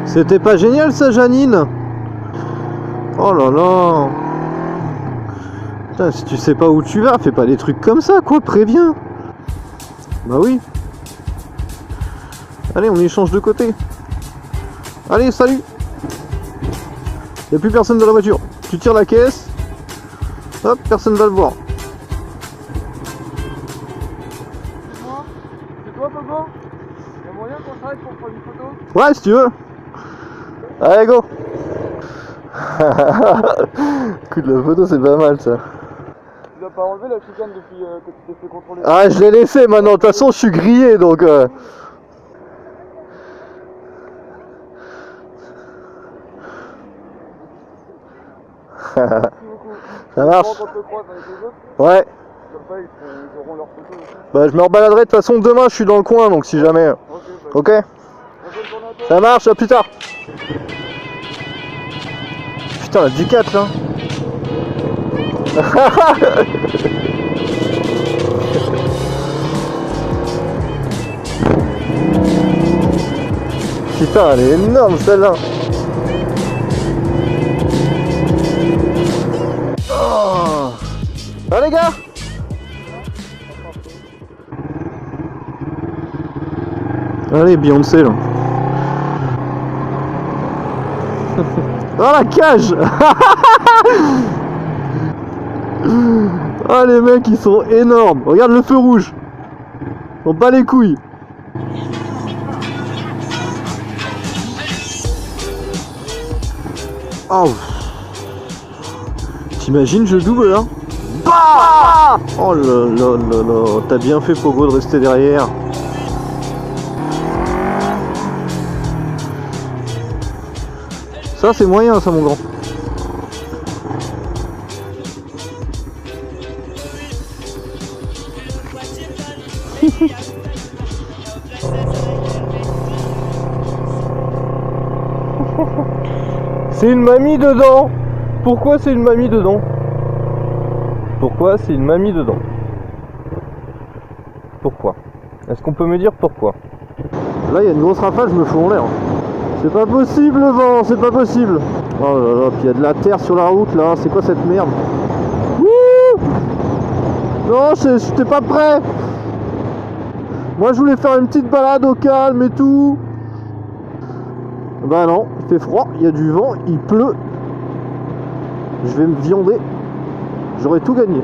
C'était pas génial ça, Janine? Oh là là. Putain, si tu sais pas où tu vas, fais pas des trucs comme ça, quoi, préviens. Bah oui. Allez, on échange de côté. Allez, salut. Y'a plus personne dans la voiture. Tu tires la caisse. Hop, personne va le voir. C'est toi, Pogo? Y'a moyen qu'on s'arrête pour prendre une photo? Ouais, si tu veux. Allez, go. Écoute, la photo, c'est pas mal, ça. Tu l'as pas enlevé la chicane depuis que tu t'es fait contrôler? Ah, je l'ai laissé maintenant. De toute façon, je suis grillé, donc... Merci beaucoup. Ça marche. Quand on te croise avec les autres, Ouais. comme ça ils auront leur photo aussi. Bah, je me rebaladerai. De toute façon, demain, je suis dans le coin, donc si jamais... Ok, bah, Ok. bonne journée à toi. Ça marche, à plus tard. Putain, la Ducat, là. Putain, elle est énorme, celle-là. Oh. Ah, les gars. Allez, Beyoncé, là. Oh, la cage. Ah, les mecs, ils sont énormes. Regarde le feu rouge. On bat les couilles. Oh. T'imagines, je double là. Bah. Oh là là là là. T'as bien fait, Pogo, de rester derrière. Ça, c'est moyen, ça, mon grand. C'est une mamie dedans. Pourquoi c'est une mamie dedans? Pourquoi c'est une mamie dedans? Pourquoi? Est-ce qu'on peut me dire pourquoi? Là, il y a une grosse rafale, je me fous en l'air. C'est pas possible, le vent, c'est pas possible. Oh là là, puis il y a de la terre sur la route, là. C'est quoi cette merde? Wouh! Non, j'étais pas prêt. Moi, je voulais faire une petite balade au calme et tout. Bah non, il fait froid, il y a du vent, il pleut. Je vais me viander. J'aurais tout gagné.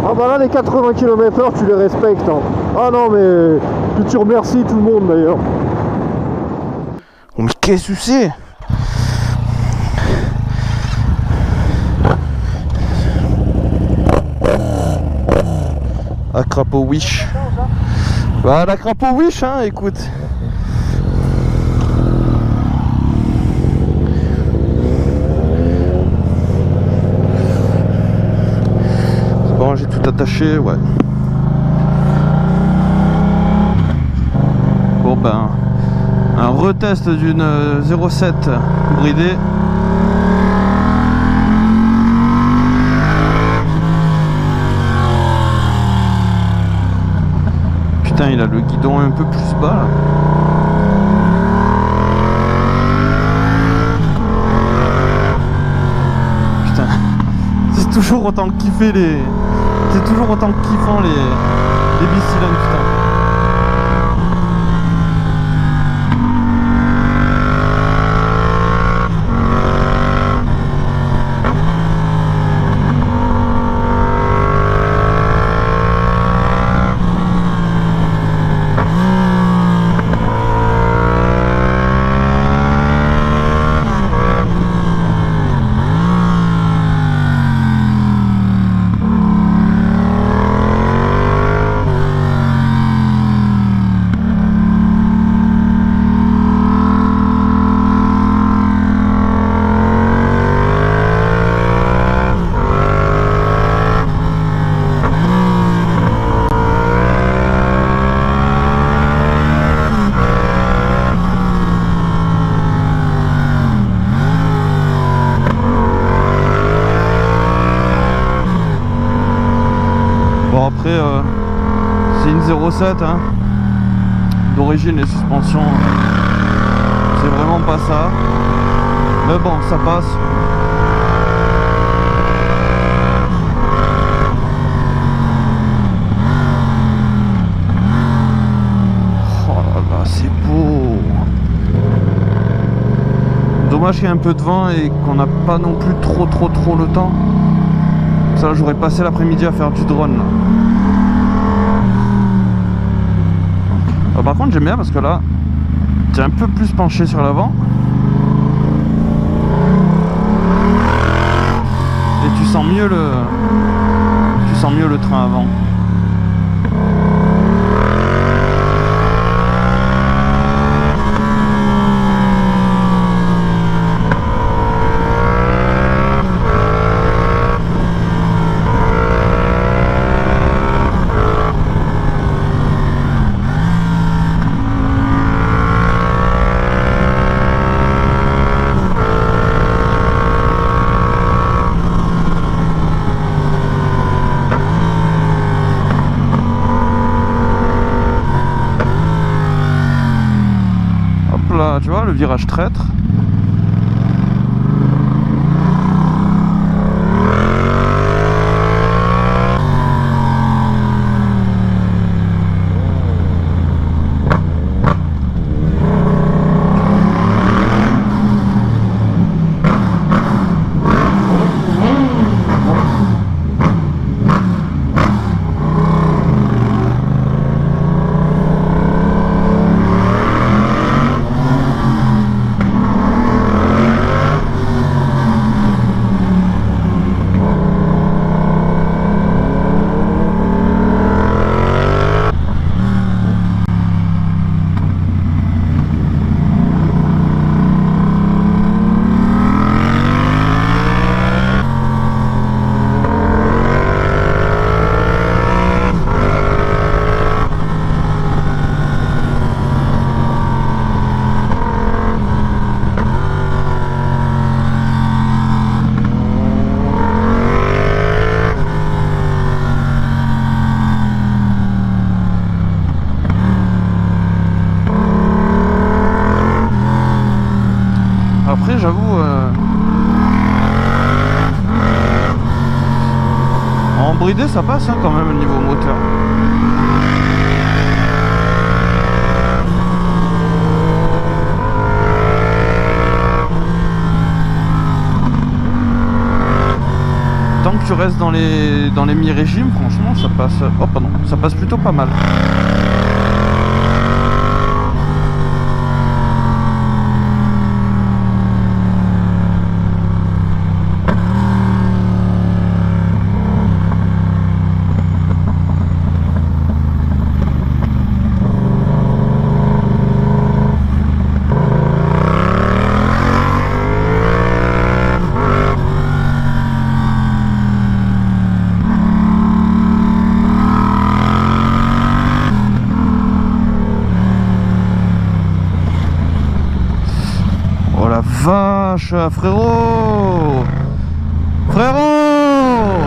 Ah bah là, les 80 km/h, tu les respectes, hein. Ah non, mais... Puis tu remercies tout le monde, d'ailleurs. Oh, mais qu'est-ce que c'est? Ah, crapaud wish. Bah, la crapaud wish, hein, écoute. C'est bon, j'ai tout attaché, ouais. Bon, ben, un retest d'une 07 bridée. Putain, il a le guidon un peu plus bas là. Putain, c'est toujours autant kiffé les. C'est toujours autant kiffant les bicylindres, putain. recette hein. D'origine, les suspensions c'est vraiment pas ça, mais bon ça passe. Oh là là, c'est beau. Dommage qu'il y ait un peu de vent et qu'on n'a pas non plus trop le temps. Ça, j'aurais passé l'après-midi à faire du drone là. Par contre j'aime bien parce que là t'es un peu plus penché sur l'avant et tu sens mieux le train avant. Là, tu vois, le virage traître. Après j'avoue en bridé ça passe hein, quand même au niveau moteur. Tant que tu restes dans les mi-régimes, franchement ça passe. Oh pardon, ça passe plutôt pas mal. Vache, frérot! Frérot!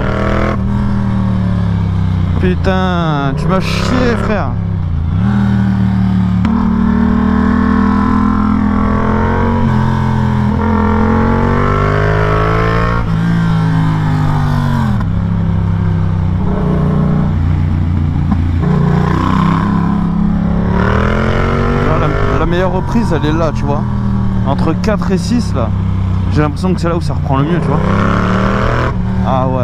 Putain, tu m'as chié, frère! La meilleure reprise, elle est là, tu vois. Entre 4 et 6 là, j'ai l'impression que c'est là où ça reprend le mieux, tu vois. Ah ouais.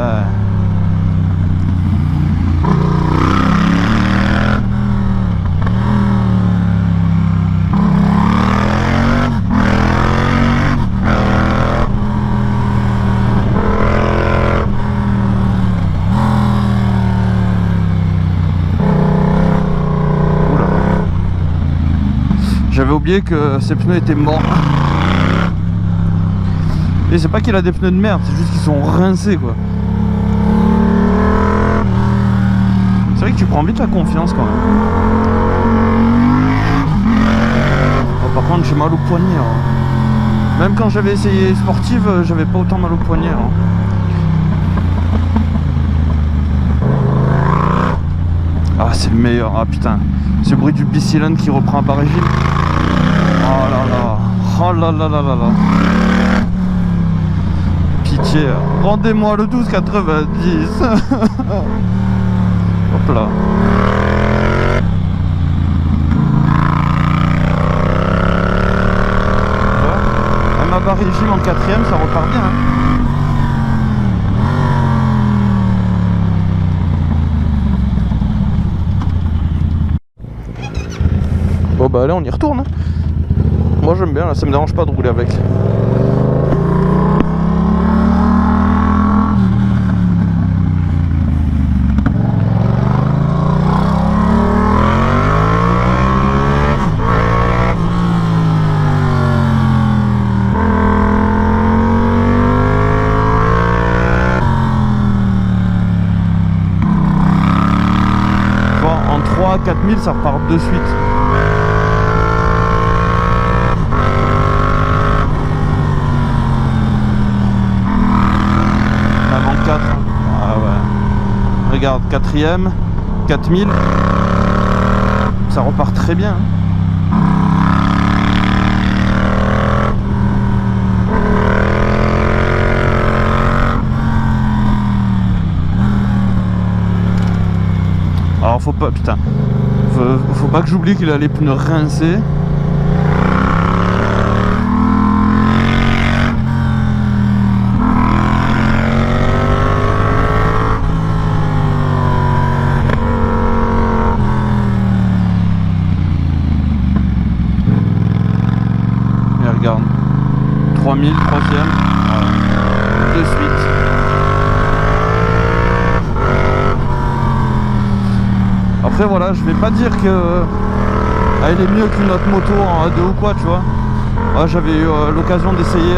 Oula. J'avais oublié que ces pneus étaient morts. Et c'est pas qu'il a des pneus de merde, c'est juste qu'ils sont rincés quoi. C'est vrai que tu prends vite la confiance quand même. Oh, par contre j'ai mal au poignet hein. Même quand j'avais essayé sportive, j'avais pas autant mal au poignet hein. Ah, c'est le meilleur. Ah putain, ce bruit du bicylindre qui reprend par régime. Oh là là. Oh là là là là là. Pitié, rendez-moi le 12,90. Hop là. Même à bas régime en 4ème, ça repart bien. Hein. Bon bah allez, on y retourne. Hein. Moi j'aime bien, là, ça me dérange pas de rouler avec. En 3 à 4000 ça repart de suite. Regarde, 4ème, 4000, ça repart très bien. Alors faut pas, putain, faut pas que j'oublie qu'il a les pneus rincés. Regarde, 3000, 3ème, voilà. De suite. Après voilà, je vais pas dire que elle est mieux qu'une autre moto en A2 ou quoi, tu vois. Ouais, j'avais eu l'occasion d'essayer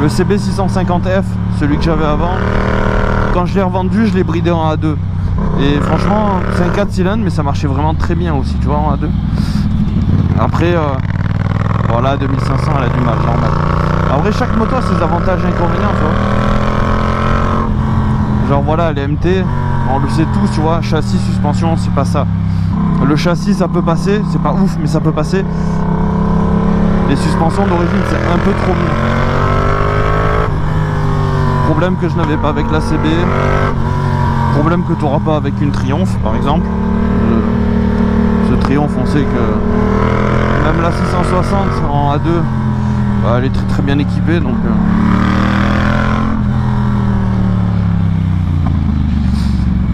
le CB650F, celui que j'avais avant. Quand je l'ai revendu, je l'ai bridé en A2. Et franchement, c'est un 4 cylindres, mais ça marchait vraiment très bien aussi, tu vois, en A2. Après... voilà, 2500 elle a du mal, normal. En vrai, chaque moto a ses avantages et inconvénients, tu vois. Genre voilà, les MT, on le sait tous, tu vois, châssis, suspension, c'est pas ça. Le châssis, ça peut passer, c'est pas ouf, mais ça peut passer. Les suspensions d'origine, c'est un peu trop mou. Problème que je n'avais pas avec la CB. Problème que tu n'auras pas avec une Triumph, par exemple. Ce Triumph, on sait que... même la 660 en A2, bah, elle est très bien équipée, donc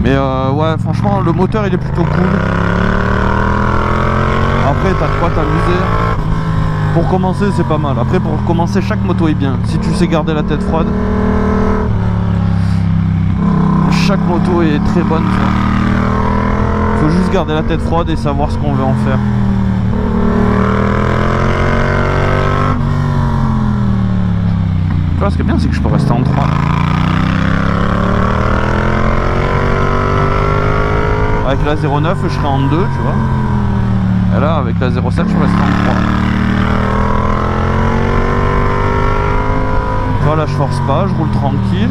mais ouais, franchement le moteur il est plutôt cool. Après t'as de quoi t'amuser. Pour commencer c'est pas mal. Après pour commencer chaque moto est bien. Si tu sais garder la tête froide, chaque moto est très bonne, tu vois. Faut juste garder la tête froide et savoir ce qu'on veut en faire. Ce qui est bien, c'est que je peux rester en 3. Avec la 09, je serai en 2, tu vois. Et là, avec la 07, je reste en 3. Voilà, je force pas, je roule tranquille.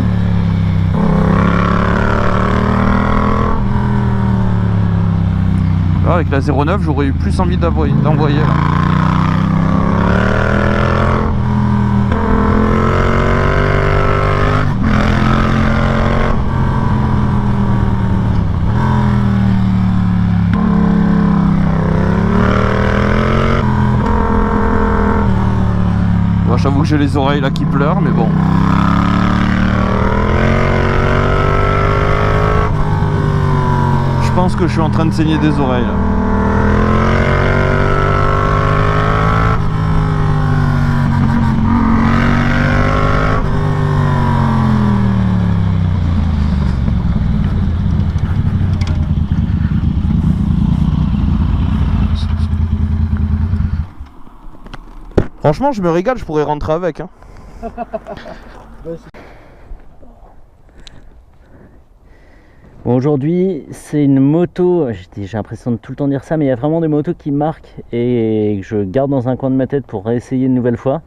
Là, avec la 09, j'aurais eu plus envie d'envoyer là. J'avoue que j'ai les oreilles là qui pleurent, mais bon. Je pense que je suis en train de saigner des oreilles là. Franchement, je me régale, je pourrais rentrer avec. Hein. Bon, aujourd'hui, c'est une moto, j'ai l'impression de tout le temps dire ça, mais il y a vraiment des motos qui marquent et que je garde dans un coin de ma tête pour réessayer une nouvelle fois.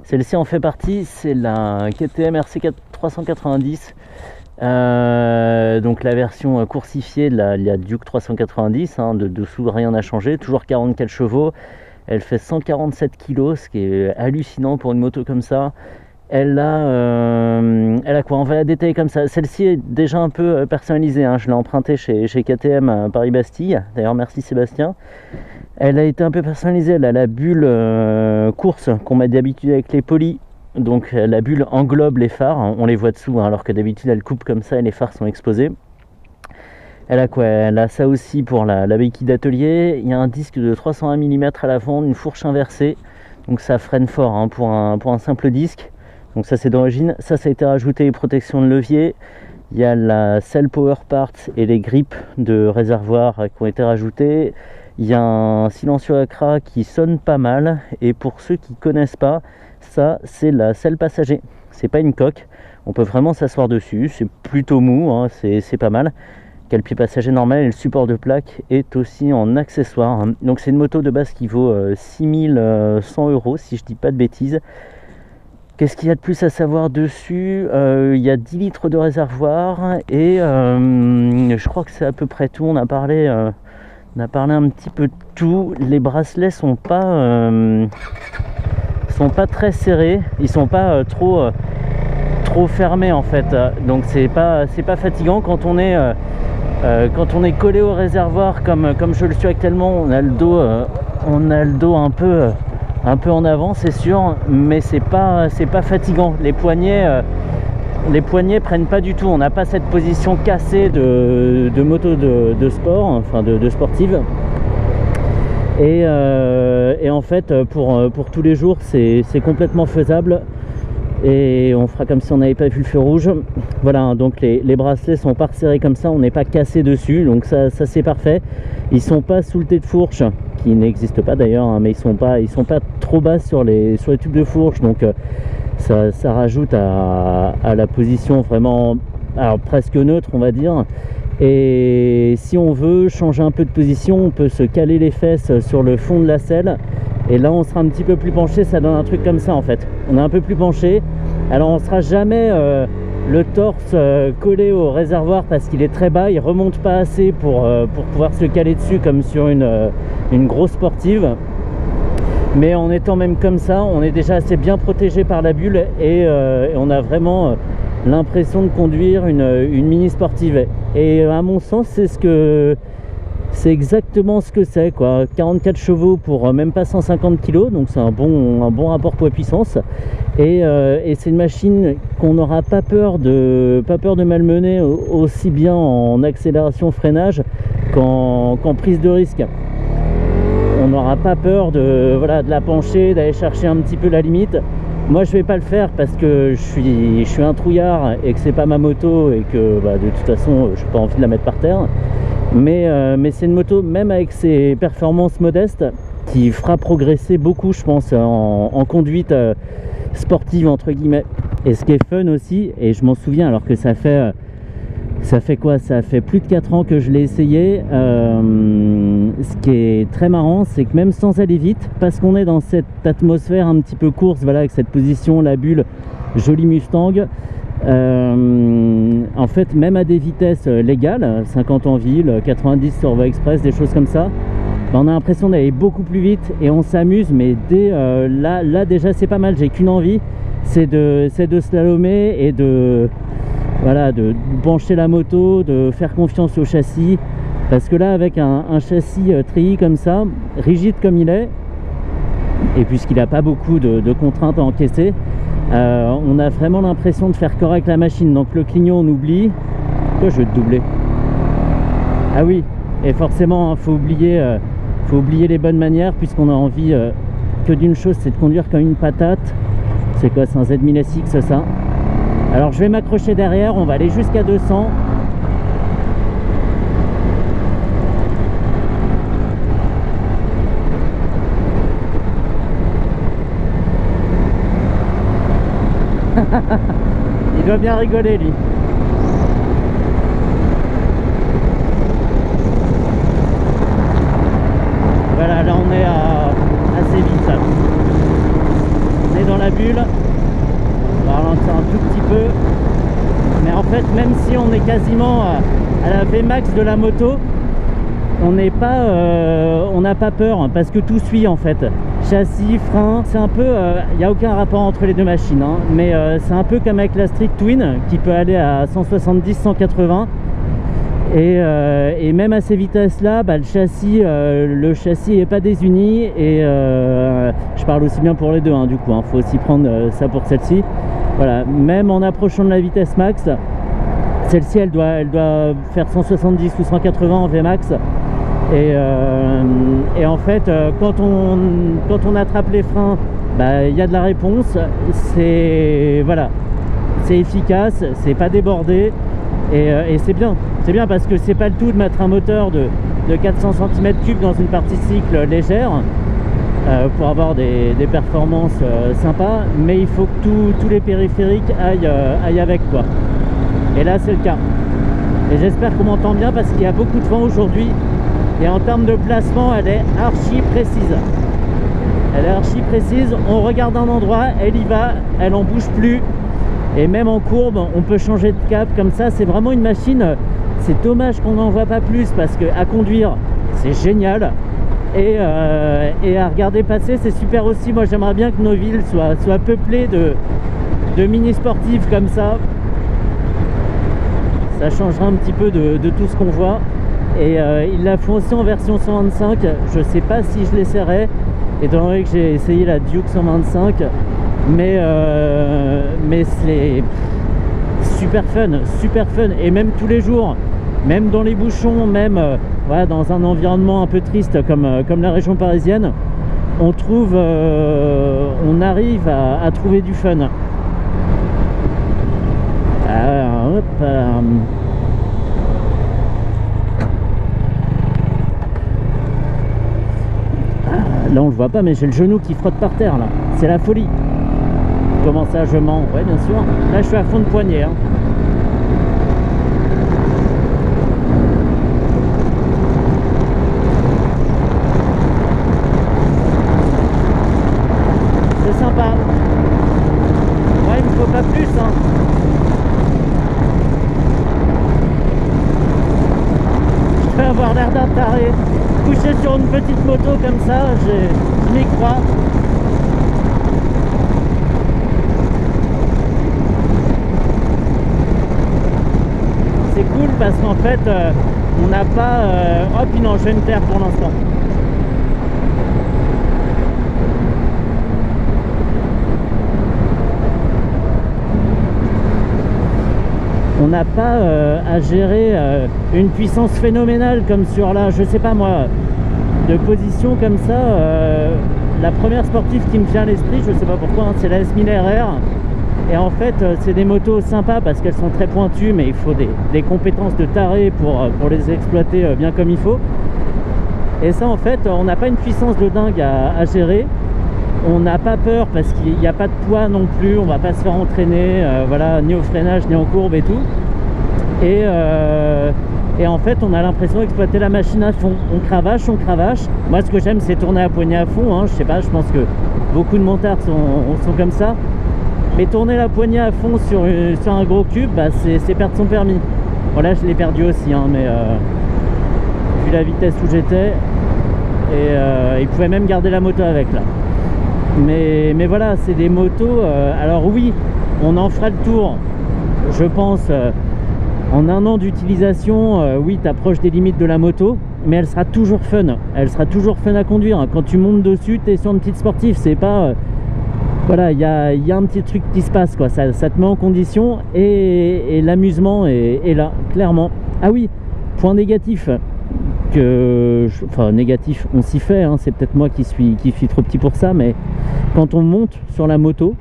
Celle-ci en fait partie, c'est la KTM RC 390. Donc la version coursifiée de la Duke 390, hein, de dessous rien n'a changé, toujours 44 chevaux. Elle fait 147 kg, ce qui est hallucinant pour une moto comme ça. Elle a quoi? On va la détailler comme ça. Celle-ci est déjà un peu personnalisée, hein. Je l'ai empruntée chez KTM à Paris-Bastille. D'ailleurs, merci Sébastien. Elle a été un peu personnalisée. Elle a la bulle course qu'on met d'habitude avec les polis. Donc la bulle englobe les phares. On les voit dessous, hein, alors que d'habitude elle coupe comme ça et les phares sont exposés. Elle a quoi? Elle a ça aussi pour la béquille d'atelier. Il y a un disque de 301 mm à l'avant, une fourche inversée. Donc ça freine fort, hein, pour un simple disque. Donc ça c'est d'origine. Ça a été rajouté, protection de levier. Il y a la selle power parts et les grippes de réservoir qui ont été rajoutées. Il y a un silencieux Acra qui sonne pas mal. Et pour ceux qui ne connaissent pas, ça c'est la selle passager. C'est pas une coque. On peut vraiment s'asseoir dessus. C'est plutôt mou, hein, c'est pas mal. Le pied passager normal et le support de plaque est aussi en accessoire. Donc c'est une moto de base qui vaut 6100 € si je dis pas de bêtises. Qu'est-ce qu'il y a de plus à savoir dessus? Il y a 10 litres de réservoir et je crois que c'est à peu près tout. On a parlé un petit peu de tout. Les bracelets sont pas très serrés, ils sont pas trop fermés en fait. Donc c'est pas fatigant quand on est collé au réservoir comme je le suis actuellement. On a le dos un peu en avant, c'est sûr, mais c'est pas fatigant. Les poignets prennent pas du tout. On n'a pas cette position cassée de moto de sport, enfin de sportive. Et en fait, pour tous les jours, c'est complètement faisable. Et on fera comme si on n'avait pas vu le feu rouge. Voilà, donc les bracelets sont pas resserrés comme ça, on n'est pas cassé dessus, donc ça c'est parfait. Ils sont pas sous le T de fourche, qui n'existe pas d'ailleurs, hein, mais ils sont pas trop bas sur les tubes de fourche, donc ça rajoute à la position vraiment, alors presque neutre on va dire. Et si on veut changer un peu de position, on peut se caler les fesses sur le fond de la selle. Et là on sera un petit peu plus penché, ça donne un truc comme ça en fait. On est un peu plus penché. Alors on sera jamais le torse collé au réservoir parce qu'il est très bas, il remonte pas assez pour pouvoir se caler dessus comme sur une grosse sportive. Mais en étant même comme ça, on est déjà assez bien protégé par la bulle et on a vraiment l'impression de conduire une mini sportive. Et à mon sens, c'est exactement ce que c'est, quoi. 44 chevaux pour même pas 150 kg, donc c'est un bon rapport poids-puissance. Et c'est une machine qu'on n'aura pas peur de malmener aussi bien en accélération-freinage qu'en prise de risque. On n'aura pas peur de la pencher, d'aller chercher un petit peu la limite. Moi je vais pas le faire parce que je suis un trouillard et que c'est pas ma moto et que de toute façon je n'ai pas envie de la mettre par terre. Mais c'est une moto, même avec ses performances modestes, qui fera progresser beaucoup, je pense, en conduite sportive, entre guillemets. Et ce qui est fun aussi, et je m'en souviens, alors que ça fait quoi? Ça fait plus de 4 ans que je l'ai essayé. Ce qui est très marrant, c'est que même sans aller vite, parce qu'on est dans cette atmosphère un petit peu course, voilà, avec cette position, la bulle, jolie Mustang, en fait, même à des vitesses légales, 50 en ville, 90 sur voie express, des choses comme ça, on a l'impression d'aller beaucoup plus vite et on s'amuse. Mais dès là déjà c'est pas mal. J'ai qu'une envie, c'est de slalomer et de pencher la moto, de faire confiance au châssis, parce que là avec un châssis treillis comme ça, rigide comme il est, et puisqu'il n'a pas beaucoup de contraintes à encaisser, on a vraiment l'impression de faire corps avec la machine. Donc le clignot on oublie. Pourquoi je vais te doubler? Ah oui, et forcément hein, faut oublier les bonnes manières, puisqu'on a envie que d'une chose, c'est de conduire comme une patate. C'est quoi? C'est un Z1000SX ça? Alors je vais m'accrocher derrière, on va aller jusqu'à 200. Il doit bien rigoler lui. Voilà, là on est assez vite là. On est dans la bulle. On va ralentir un tout petit peu. Mais en fait fait, même si on est quasiment à la Vmax de la moto, on n'a pas peur parce que tout suit en fait. Châssis, frein, c'est un peu, il n'y a aucun rapport entre les deux machines, hein, mais c'est un peu comme avec la Street Twin qui peut aller à 170-180. Et même à ces vitesses-là, bah, le châssis n'est pas désuni. Et je parle aussi bien pour les deux, hein, du coup. Il faut aussi prendre ça pour celle-ci. Voilà. Même en approchant de la vitesse max, celle-ci, elle doit faire 170 ou 180 en Vmax. Et en fait, quand on attrape les freins, bah, y a de la réponse. Voilà, c'est efficace, c'est pas débordé. Et c'est bien parce que c'est pas le tout de mettre un moteur de 400 cm3 dans une partie cycle légère pour avoir des performances sympas, mais il faut que tous les périphériques aillent avec quoi. Et là c'est le cas. Et j'espère qu'on m'entend bien parce qu'il y a beaucoup de vent aujourd'hui et en termes de placement elle est archi précise. Elle est archi précise, on regarde un endroit, elle y va, elle en bouge plus. Et même en courbe, on peut changer de cap comme ça. C'est vraiment une machine. C'est dommage qu'on n'en voit pas plus parce que à conduire, c'est génial. Et à regarder passer, c'est super aussi. Moi, j'aimerais bien que nos villes soient peuplées de mini-sportifs comme ça. Ça changera un petit peu de tout ce qu'on voit. Et ils la font aussi en version 125. Je sais pas si je l'essaierai, étant donné que j'ai essayé la Duke 125. Mais c'est super fun et même tous les jours, même dans les bouchons, même voilà, dans un environnement un peu triste comme la région parisienne, on arrive à trouver du fun. Là on le voit pas, mais j'ai le genou qui frotte par terre là, c'est la folie. Comment ça, je mens? Ouais, bien sûr. Là, je suis à fond de poignet. Hein. C'est sympa. Ouais, il me faut pas plus. Hein. Je vais avoir l'air d'un taré. Couché sur une petite moto comme ça, je m'y crois. Parce qu'en fait on n'a pas oh puis non, je vais me taire pour l'instant. On n'a pas à gérer une puissance phénoménale comme sur la, je sais pas moi, de position comme ça. La première sportive qui me vient à l'esprit, je sais pas pourquoi, hein, c'est la S1000 RR. Et en fait, c'est des motos sympas parce qu'elles sont très pointues, mais il faut des compétences de taré pour les exploiter bien comme il faut. Et ça, en fait, on n'a pas une puissance de dingue à gérer. On n'a pas peur parce qu'il n'y a pas de poids non plus. On va pas se faire entraîner, voilà, ni au freinage, ni en courbe et tout. Et en fait, on a l'impression d'exploiter la machine à fond. On cravache. Moi, ce que j'aime, c'est tourner à poignée à fond. Hein. Je sais pas, je pense que beaucoup de montards sont comme ça. Mais tourner la poignée à fond sur un gros cube, bah, c'est perdre son permis. Bon là je l'ai perdu aussi, hein, mais vu la vitesse où j'étais, et il pouvait même garder la moto avec là. Mais voilà, c'est des motos, alors oui, on en fera le tour, je pense, en un an d'utilisation, oui, tu approches des limites de la moto, mais elle sera toujours fun. Elle sera toujours fun à conduire. Quand tu montes dessus, tu es sur une petite sportive, c'est pas... voilà, il y a un petit truc qui se passe, quoi. Ça te met en condition et l'amusement est là, clairement. Ah oui, point négatif, enfin négatif, on s'y fait, hein, c'est peut-être moi qui suis trop petit pour ça, mais quand on monte sur la moto,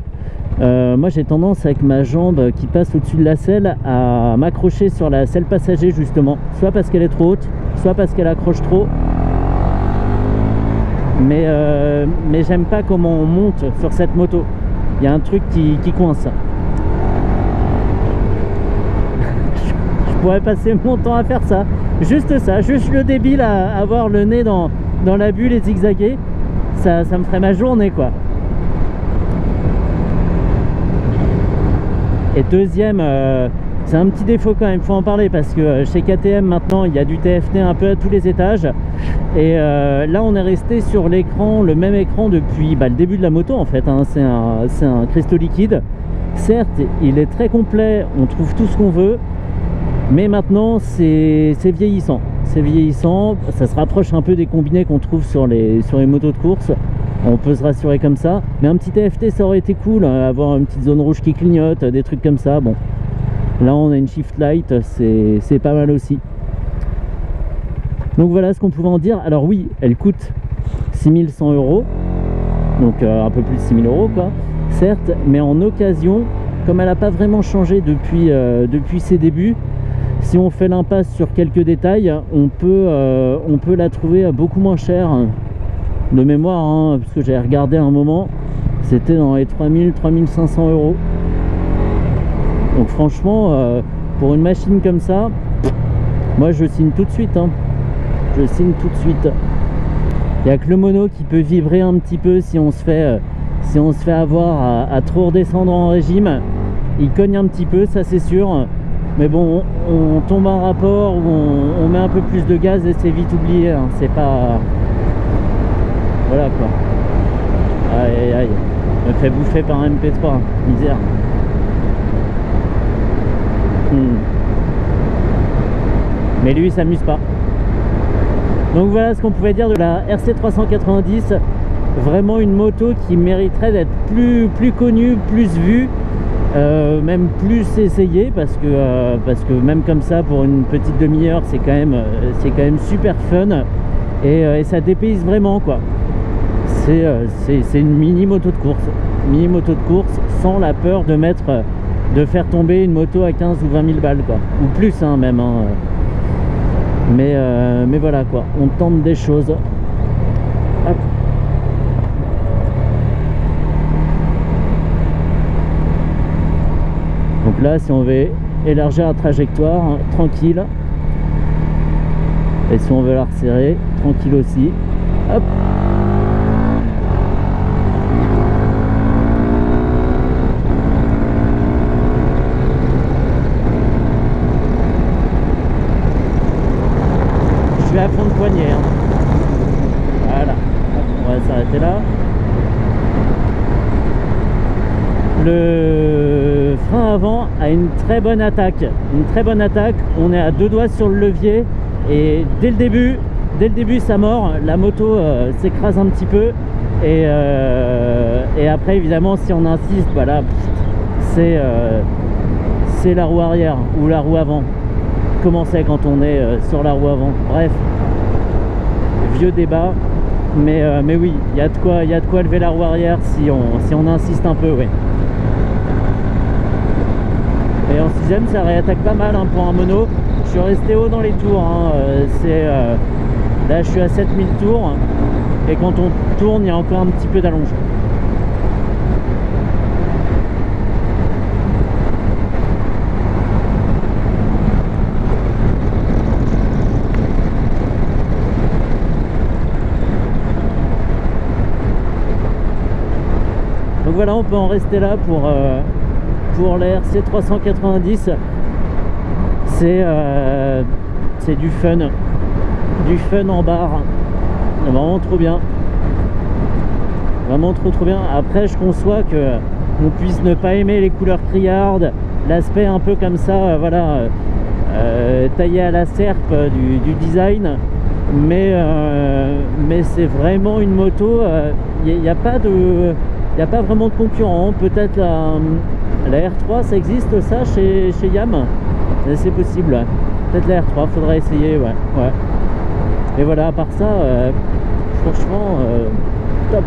moi j'ai tendance avec ma jambe qui passe au-dessus de la selle à m'accrocher sur la selle passager justement, soit parce qu'elle est trop haute, soit parce qu'elle accroche trop. Mais j'aime pas comment on monte sur cette moto. Il y a un truc qui coince. Je pourrais passer mon temps à faire ça. Juste ça, juste le débile à avoir le nez dans la bulle et zigzaguer. Ça me ferait ma journée, quoi. Et deuxième C'est un petit défaut quand même, faut en parler, parce que chez KTM maintenant il y a du TFT un peu à tous les étages. Et là on est resté sur l'écran, le même écran depuis le début de la moto en fait, hein. C'est un cristaux liquide. Certes il est très complet, on trouve tout ce qu'on veut, mais maintenant c'est vieillissant. C'est vieillissant, ça se rapproche un peu des combinés qu'on trouve sur les motos de course. On peut se rassurer comme ça, mais un petit TFT ça aurait été cool, hein, avoir une petite zone rouge qui clignote, des trucs comme ça. Bon, là on a une shift light, c'est pas mal aussi. Donc voilà ce qu'on pouvait en dire. Alors oui, elle coûte 6100 €, donc un peu plus de 6000 € quoi, certes, mais en occasion, comme elle n'a pas vraiment changé depuis ses débuts, si on fait l'impasse sur quelques détails, on peut la trouver beaucoup moins chère. De mémoire, hein, parce que j'ai regardé un moment, c'était dans les 3000-3500 €. Donc franchement, pour une machine comme ça, moi je signe tout de suite, hein. Je signe tout de suite. Il n'y a que le mono qui peut vibrer un petit peu si on se fait avoir à trop redescendre en régime. Il cogne un petit peu, ça c'est sûr. Mais bon, on tombe en rapport, ou on met un peu plus de gaz et c'est vite oublié, hein. C'est pas... Voilà quoi. Aïe aïe aïe. Me fait bouffer par un MP3. Misère. Mais lui il s'amuse pas. Donc voilà ce qu'on pouvait dire de la RC390. Vraiment une moto qui mériterait d'être plus connue, plus vue, même plus essayée, parce que même comme ça pour une petite demi-heure c'est quand même super fun, et ça dépayse vraiment quoi. C'est une mini moto de course sans la peur de faire tomber une moto à 15 ou 20 000 balles quoi, ou plus hein, même hein. Mais voilà quoi, on tente des choses. Hop. Donc là si on veut élargir la trajectoire, hein, tranquille, et si on veut la resserrer, tranquille aussi. Hop. Je vais à fond de poignet, hein. Voilà. Hop, on va s'arrêter là. Le frein avant a une très bonne attaque. On est à 2 doigts sur le levier, et dès le début ça mord. La moto s'écrase un petit peu, et après évidemment si on insiste, voilà, c'est la roue arrière ou la roue avant. Comment c'est quand on est sur la roue avant? Bref, vieux débat, mais oui, il y a de quoi lever la roue arrière si on insiste un peu, oui. Et en 6ème ça réattaque pas mal hein, pour un mono. Je suis resté haut dans les tours, hein. Là je suis à 7000 tours, et quand on tourne il y a encore un petit peu d'allonge. Donc voilà, on peut en rester là pour la RC390. C'est du fun en barre, vraiment trop bien, vraiment trop bien. Après je conçois que on puisse ne pas aimer les couleurs criardes, l'aspect un peu comme ça, voilà, taillé à la serpe du design, mais c'est vraiment une moto, il n'y a pas vraiment de concurrent. Peut-être la R3, ça existe ça chez Yam? C'est possible, peut-être la R3, faudra essayer, ouais. Et voilà, à part ça, franchement, top.